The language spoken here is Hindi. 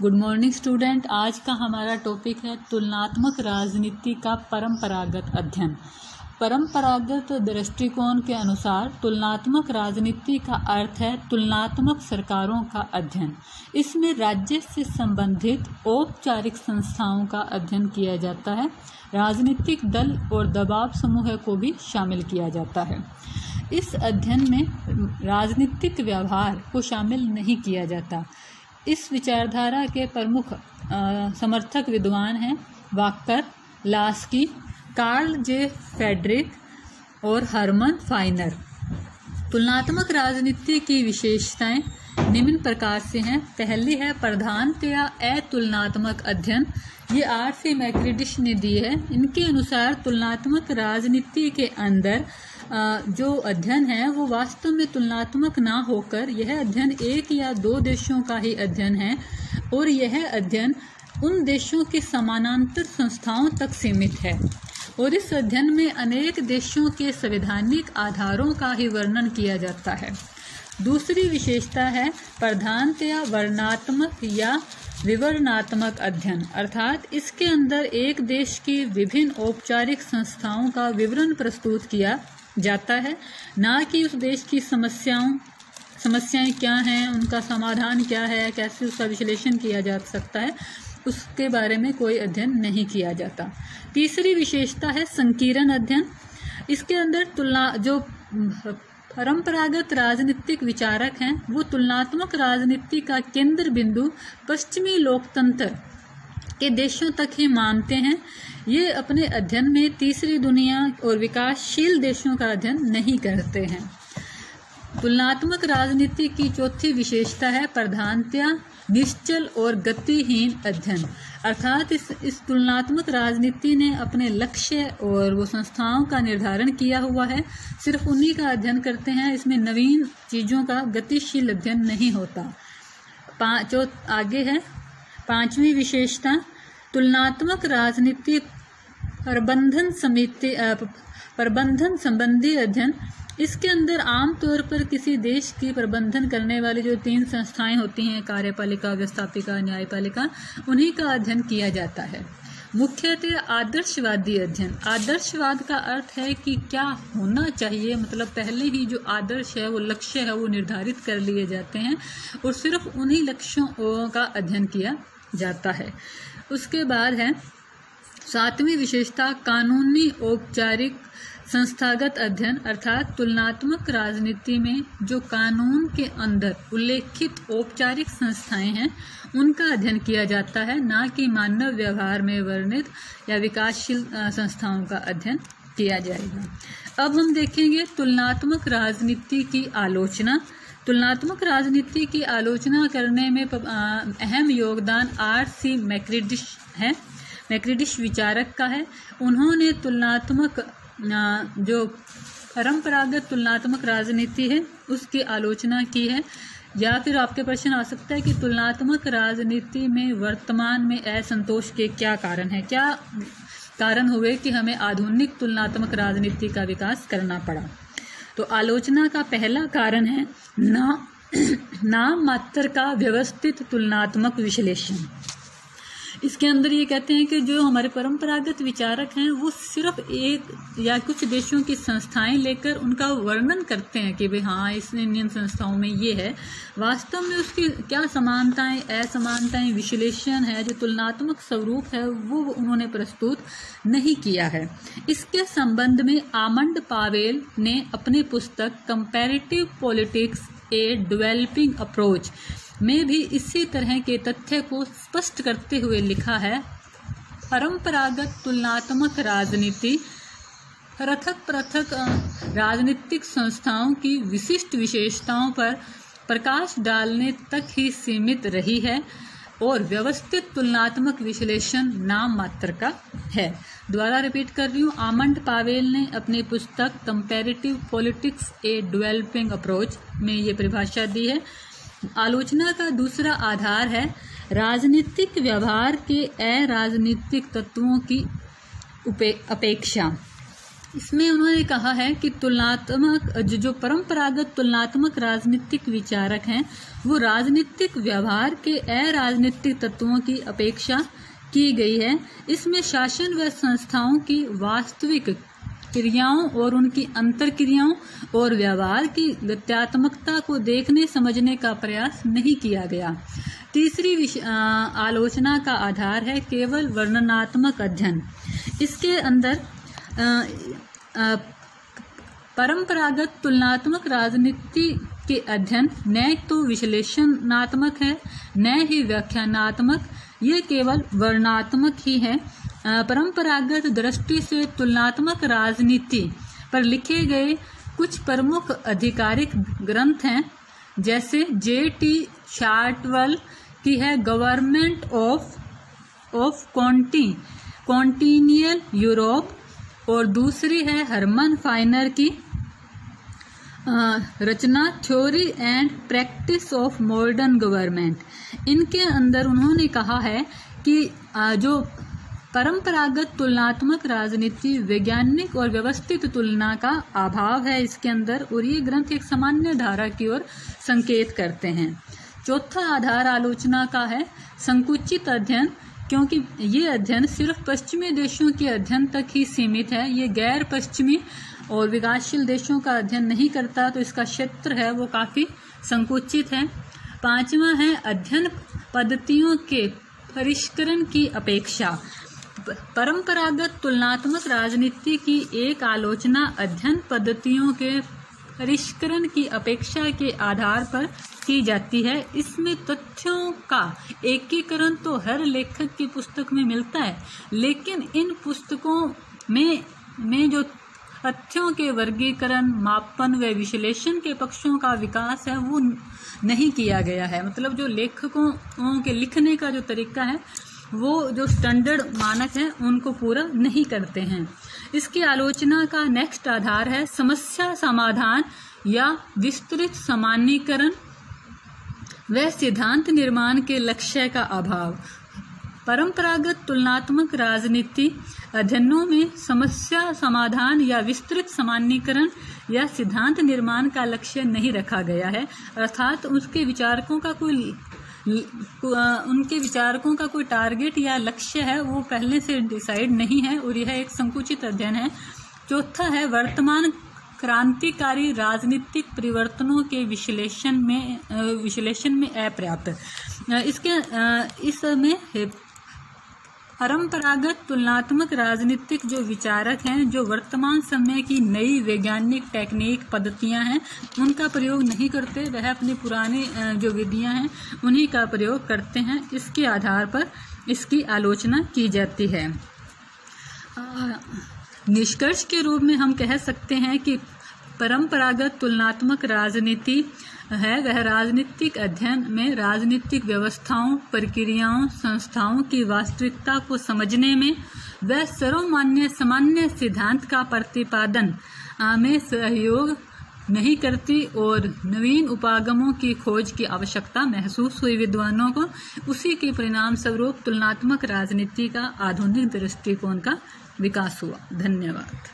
Good morning student. आज का हमारा टॉपिक है तुलनात्मक राजनीति का परंपरागत अध्ययन। परंपरागत दृष्टिकोण के अनुसार तुलनात्मक राजनीति का अर्थ है तुलनात्मक सरकारों का अध्ययन। इसमें राज्य से संबंधित औपचारिक संस्थाओं का अध्ययन किया जाता है। राजनीतिक दल और दबाव समूह को भी शामिल किया जाता है। इस अध्ययन में राजनीतिक व्यवहार को शामिल नहीं किया जाता। इस विचारधारा के प्रमुख समर्थक विद्वान हैं वाकर, लास्की, कार्ल जे फ्रेडरिक और हरमन फाइनर। तुलनात्मक राजनीति की विशेषताएं निम्न प्रकार से हैं। पहली है प्रधानतया अतुलनात्मक अध्ययन। ये आर.सी. मैक्रिडिश ने दी है। इनके अनुसार तुलनात्मक राजनीति के अंदर जो अध्ययन है वो वास्तव में तुलनात्मक ना होकर यह अध्ययन एक या दो देशों का ही अध्ययन है और यह अध्ययन उन देशों के समानांतर संस्थाओं तक सीमित है और इस अध्ययन में अनेक देशों के संवैधानिक आधारों का ही वर्णन किया जाता है। दूसरी विशेषता है प्रधानतया वर्णात्मक या विवरणात्मक अध्ययन, अर्थात इसके अंदर एक देश की विभिन्न औपचारिक संस्थाओं का विवरण प्रस्तुत किया जाता है, ना कि उस देश की समस्याएं क्या हैं, उनका समाधान क्या है, कैसे उसका विश्लेषण किया जा सकता है, उसके बारे में कोई अध्ययन नहीं किया जाता। तीसरी विशेषता है संकीर्ण अध्ययन। इसके अंदर जो परंपरागत राजनीतिक विचारक हैं वो तुलनात्मक राजनीति का केंद्र बिंदु पश्चिमी लोकतंत्र के देशों तक ही मानते हैं। ये अपने अध्ययन में तीसरी दुनिया और विकासशील देशों का अध्ययन नहीं करते हैं। तुलनात्मक राजनीति की चौथी विशेषता है प्रधानतया निश्चल और गतिहीन अध्ययन, अर्थात इस तुलनात्मक राजनीति ने अपने लक्ष्य और वो संस्थाओं का निर्धारण किया हुआ है, सिर्फ उन्हीं का अध्ययन करते हैं। इसमें नवीन चीज़ों का गतिशील अध्ययन नहीं होता। आगे है पांचवी विशेषता तुलनात्मक राजनीति प्रबंधन संबंधी अध्ययन। इसके अंदर आमतौर पर किसी देश की प्रबंधन करने वाली जो 3 संस्थाएं होती हैं, कार्यपालिका, व्यवस्थापिका, न्यायपालिका, उन्हीं का अध्ययन किया जाता है। मुख्यतः आदर्शवादी अध्ययन। आदर्शवाद का अर्थ है कि क्या होना चाहिए, मतलब पहले ही जो आदर्श है, वो लक्ष्य है, वो निर्धारित कर लिए जाते हैं और सिर्फ उन्हीं लक्ष्यों का अध्ययन किया जाता है। उसके बाद है सातवीं विशेषता कानूनी औपचारिक संस्थागत अध्ययन, अर्थात तुलनात्मक राजनीति में जो कानून के अंदर उल्लेखित औपचारिक संस्थाएं हैं उनका अध्ययन किया जाता है, ना कि मानव व्यवहार में वर्णित या विकासशील संस्थाओं का अध्ययन किया जाएगा। अब हम देखेंगे तुलनात्मक राजनीति की आलोचना। तुलनात्मक राजनीति की आलोचना करने में अहम योगदान आर.सी. मैक्रिडिश है। मैक्रिडिश विचारक का है। उन्होंने तुलनात्मक जो परंपरागत तुलनात्मक राजनीति है उसकी आलोचना की है। या फिर आपके प्रश्न आ सकता है कि तुलनात्मक राजनीति में वर्तमान में असंतोष के क्या कारण है, क्या कारण हुए कि हमें आधुनिक तुलनात्मक राजनीति का विकास करना पड़ा। तो आलोचना का पहला कारण है नाम मात्र का व्यवस्थित तुलनात्मक विश्लेषण। इसके अंदर ये कहते हैं कि जो हमारे परंपरागत विचारक हैं वो सिर्फ एक या कुछ देशों की संस्थाएं लेकर उनका वर्णन करते हैं कि भाई हाँ इन संस्थाओं में ये है। वास्तव में उसकी क्या समानताएं असमानताएं विश्लेषण है, जो तुलनात्मक स्वरूप है वो उन्होंने प्रस्तुत नहीं किया है। इसके संबंध में आमंड पावेल ने अपनी पुस्तक comparative politics a developing approach में भी इसी तरह के तथ्य को स्पष्ट करते हुए लिखा है। परंपरागत तुलनात्मक राजनीति पृथक राजनीतिक संस्थाओं की विशिष्ट विशेषताओं पर प्रकाश डालने तक ही सीमित रही है और व्यवस्थित तुलनात्मक विश्लेषण नाम मात्र का है। दोबारा रिपीट कर रही हूँ, आमंड पावेल ने अपनी पुस्तक comparative politics a developing approach में ये परिभाषा दी है। आलोचना का दूसरा आधार है राजनीतिक व्यवहार के अराजनीतिक तत्वों की अपेक्षा। इसमें उन्होंने कहा है कि तुलनात्मक जो परंपरागत तुलनात्मक राजनीतिक विचारक हैं वो राजनीतिक व्यवहार के अराजनीतिक तत्वों की अपेक्षा की गई है। इसमें शासन व संस्थाओं की वास्तविक क्रियाओं और उनकी अंतर क्रियाओं और व्यवहार की गत्यात्मकता को देखने समझने का प्रयास नहीं किया गया। तीसरी आलोचना का आधार है केवल वर्णनात्मक अध्ययन। इसके अंदर परंपरागत तुलनात्मक राजनीति के अध्ययन न तो विश्लेषणात्मक है न ही व्याख्यानात्मक, ये केवल वर्णनात्मक ही है। परंपरागत दृष्टि से तुलनात्मक राजनीति पर लिखे गए कुछ प्रमुख आधिकारिक ग्रंथ हैं, जैसे J.T. शार्टवेल की है गवर्नमेंट ऑफ कॉन्टिनियल यूरोप, और दूसरी है हरमन फाइनर की रचना theory and practice of modern government. इनके अंदर उन्होंने कहा है कि जो परंपरागत तुलनात्मक राजनीति वैज्ञानिक और व्यवस्थित तुलना का अभाव है इसके अंदर, और ये ग्रंथ एक सामान्य धारा की ओर संकेत करते हैं। चौथा आधार आलोचना का है संकुचित अध्ययन, क्योंकि ये अध्ययन सिर्फ पश्चिमी देशों के अध्ययन तक ही सीमित है, ये गैर पश्चिमी और विकासशील देशों का अध्ययन नहीं करता, तो इसका क्षेत्र है वो काफ़ी संकुचित है। पांचवा है अध्ययन पद्धतियों के परिष्करण की अपेक्षा। परंपरागत तुलनात्मक राजनीति की एक आलोचना अध्ययन पद्धतियों के परिष्करण की अपेक्षा के आधार पर की जाती है। इसमें तथ्यों का एकीकरण तो हर लेखक की पुस्तक में मिलता है, लेकिन इन पुस्तकों में जो तथ्यों के वर्गीकरण, मापन व विश्लेषण के पक्षों का विकास है वो नहीं किया गया है। मतलब जो लेखकों के लिखने का जो तरीका है वो जो स्टैंडर्ड मानक है उनको पूरा नहीं करते हैं। इसकी आलोचना का नेक्स्ट आधार है समस्या समाधान या विस्तृत सामान्यीकरण व सिद्धांत निर्माण के लक्ष्य का अभाव। परंपरागत तुलनात्मक राजनीति अध्ययनों में समस्या समाधान या विस्तृत सामान्यीकरण या सिद्धांत निर्माण का लक्ष्य नहीं रखा गया है, अर्थात उनके विचारकों का कोई टारगेट या लक्ष्य है वो पहले से डिसाइड नहीं है, और यह एक संकुचित अध्ययन है। चौथा है वर्तमान क्रांतिकारी राजनीतिक परिवर्तनों के विश्लेषण में अपर्याप्त। इसमें परंपरागत तुलनात्मक राजनीतिक जो विचारक हैं, जो वर्तमान समय की नई वैज्ञानिक टेक्निक पद्धतियां हैं उनका प्रयोग नहीं करते, वह अपनी पुरानी जो विधियां हैं उन्हीं का प्रयोग करते हैं। इसके आधार पर इसकी आलोचना की जाती है। निष्कर्ष के रूप में हम कह सकते हैं कि परंपरागत तुलनात्मक राजनीति है वह राजनीतिक अध्ययन में राजनीतिक व्यवस्थाओं, प्रक्रियाओं, संस्थाओं की वास्तविकता को समझने में व सर्वमान्य सामान्य सिद्धांत का प्रतिपादन में सहयोग नहीं करती, और नवीन उपागमों की खोज की आवश्यकता महसूस हुई विद्वानों को। उसी के परिणाम स्वरूप तुलनात्मक राजनीति का आधुनिक दृष्टिकोण का विकास हुआ। धन्यवाद।